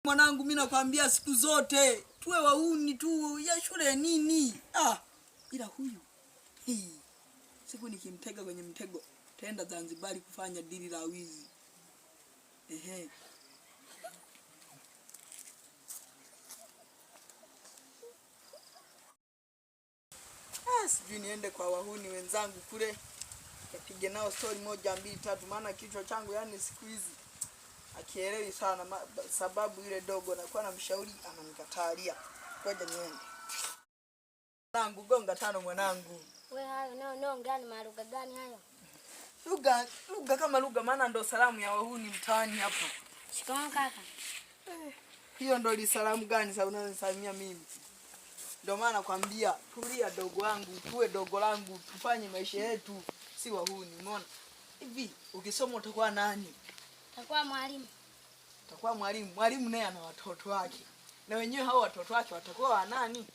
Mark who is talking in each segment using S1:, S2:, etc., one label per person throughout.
S1: Mwanangu, mimi nakwambia siku zote tuwe wauni tu, ya shule nini? Ila huyu siku nikimtega kwenye mtego, taenda Zanzibar kufanya dili la wizi. Sijui niende kwa wahuni wenzangu kule, napige nao story moja mbili tatu, maana kichwa changu yani siku hizi akielewi sana, sababu ile dogo nakuwa na mshauri ananikatalia. Ngoja niende. Mwanangu, gonga tano mwanangu.
S2: Wewe hayo no ngani maruga gani hayo?
S1: Lugha kama lugha, maana ndo salamu ya wahuni mtaani hapa.
S2: Shikamoo kaka.
S1: Hiyo ndo li salamu gani sasa unanisalimia mimi? Ndio maana nakwambia tulia dogo wangu, tuwe dogo langu, tufanye maisha yetu, si wahuni. Umeona? Hivi ukisoma utakuwa nani?
S2: Utakuwa mwalimu.
S1: Utakuwa mwalimu. Mwalimu naye ana watoto wake. Na wenyewe hao watoto wake watakuwa wa nani?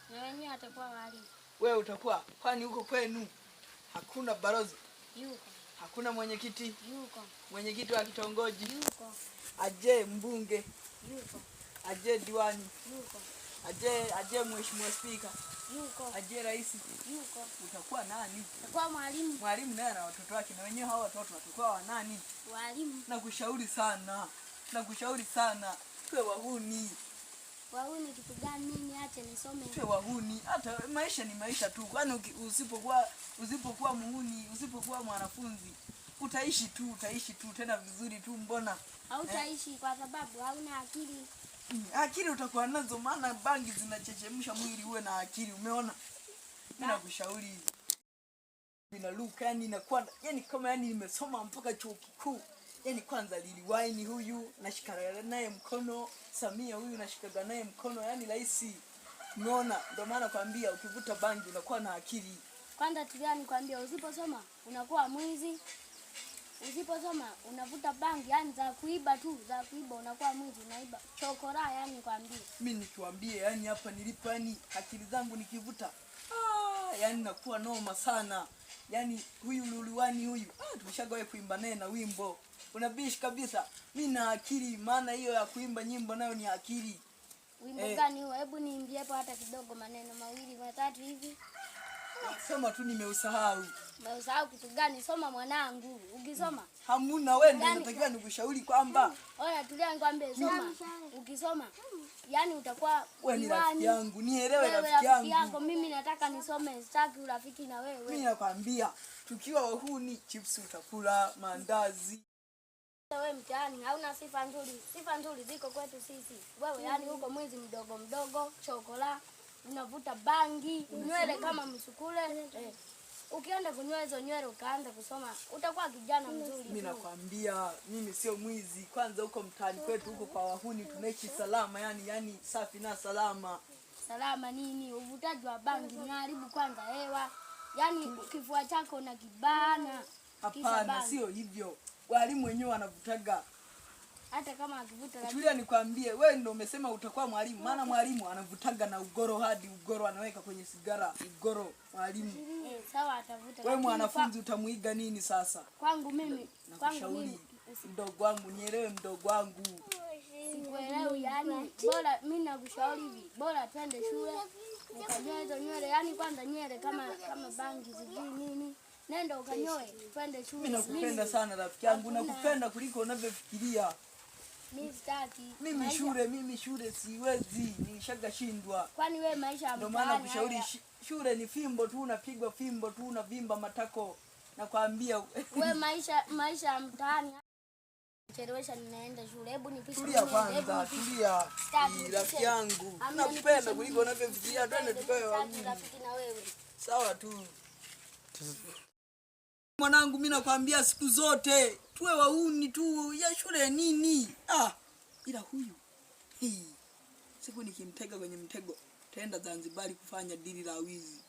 S2: Na wenyewe watakuwa walimu.
S1: Wewe utakuwa, kwani huko kwenu hakuna balozi?
S2: Yuko.
S1: Hakuna mwenyekiti?
S2: Yuko.
S1: Mwenyekiti wa kitongoji?
S2: Yuko.
S1: Aje mbunge?
S2: Yuko.
S1: Aje diwani?
S2: Yuko.
S1: Aje mheshimiwa spika?
S2: Yuko.
S1: Aje rais?
S2: Yuko.
S1: Utakuwa nani?
S2: Utakuwa mwalimu.
S1: Mwalimu naye na watoto wake, na wenyewe hao watoto watakuwa wa nani?
S2: Walimu.
S1: Nakushauri sana. Nakushauri sana. Tuwe wahuni.
S2: Wahuni kitu gani? Mimi ache nisome.
S1: Tuwe wahuni. Hata maisha ni maisha tu. Kwani usipokuwa muhuni, usipokuwa mwanafunzi, utaishi tu tena vizuri tu, mbona?
S2: Hautaishi kwa sababu hauna akili.
S1: Akili utakuwa nazo, maana bangi zinachechemsha mwili uwe na akili, umeona? Mimi nakushauri binaluka, yani inakuwa yani kama yani nimesoma mpaka chuo kikuu. Yani kwanza Liliwaini huyu nashikana naye mkono, Samia huyu nashikana naye mkono, yani rais. Umeona? Ndio maana kwambia ukivuta bangi unakuwa na akili.
S2: Kwanza tuliani kwambia usiposoma unakuwa mwizi. Usiposoma unavuta bangi, yani za kuiba unakuwa mwizi, unaiba chokora, yani kwambia.
S1: Mimi nikiwaambie yani hapa nilipo, yani akili zangu nikivuta yani nakuwa noma sana. Yani huyu Liliwaini huyu tumeshagawahi kuimba naye na wimbo. Unabishi kabisa. Mimi na akili, maana hiyo ya kuimba nyimbo nayo ni akili.
S2: Wimbo gani huo? Hebu niimbie hapo hata kidogo, maneno mawili matatu hivi.
S1: Sema tu nimeusahau.
S2: Umeusahau kitu gani? Soma mwanangu. Ukisoma
S1: hamuna wewe, ndio unatakiwa nikushauri kwamba
S2: oya tulia nikwambie, soma. Ukisoma yani utakuwa
S1: wewe ni rafiki yangu, nielewe rafiki yangu.
S2: Mimi nataka nisome, sitaki urafiki na wewe.
S1: Mimi nakwambia tukiwa wahuni chips utakula, mandazi.
S2: Wewe mtaani hauna sifa nzuri. Sifa nzuri ziko kwetu sisi. Wewe yani uko mwizi mdogo, chokola, unavuta bangi, nywele kama msukule. Ukienda kunyoa hizo nywele ukaanza kusoma, utakuwa kijana mzuri.
S1: Mimi nakwambia mimi sio mwizi. Kwanza huko mtaani kwetu huko kwa wahuni tunaishi salama, yani safi na salama.
S2: Salama nini? Uvutaji wa bangi unaharibu kwanza hewa. Yani kifua chako na kibana.
S1: Hapana, sio hivyo. Walimu wenyewe wanavutaga.
S2: Hata kama akivuta lakini
S1: tulia nikwambie, wewe ndio umesema utakuwa mwalimu. Maana mwalimu anavutaga na ugoro, hadi ugoro anaweka kwenye sigara, ugoro mwalimu.
S2: Sawa atavuta.
S1: Wewe mwanafunzi utamuiga nini sasa?
S2: Kwangu mimi,
S1: mdogo wangu, nielewe mdogo wangu.
S2: Sikuelewi yani, bora mimi nakushauri hivi, bora twende shule, ukanyoe hizo nywele, yani kwanza nywele kama bangi sijui nini. Nenda ukanyoe, twende shule.
S1: Mimi nakupenda sana rafiki yangu, nakupenda kuliko unavyofikiria.
S2: Mimi sitaki.
S1: Mimi shule siwezi, nishaga shindwa.
S2: Kwani wewe maisha ya mtaani?
S1: Ndio maana kushauri shule ni fimbo tu, unapigwa fimbo tu, unavimba matako. Nakwambia
S2: wewe maisha ya mtaani. Chelewesha ninaenda shule. Hebu nipishe.
S1: Tulia kwanza, tulia. Rafiki yangu, nakupenda kuliko unavyofikiria. Twende tukae
S2: rafiki na wewe.
S1: Sawa tu. Mwanangu, mimi nakwambia siku zote tuwe wauni tu, ya shule nini? Ila huyu siku nikimtega kwenye mtego, taenda Zanzibar kufanya dili la wizi.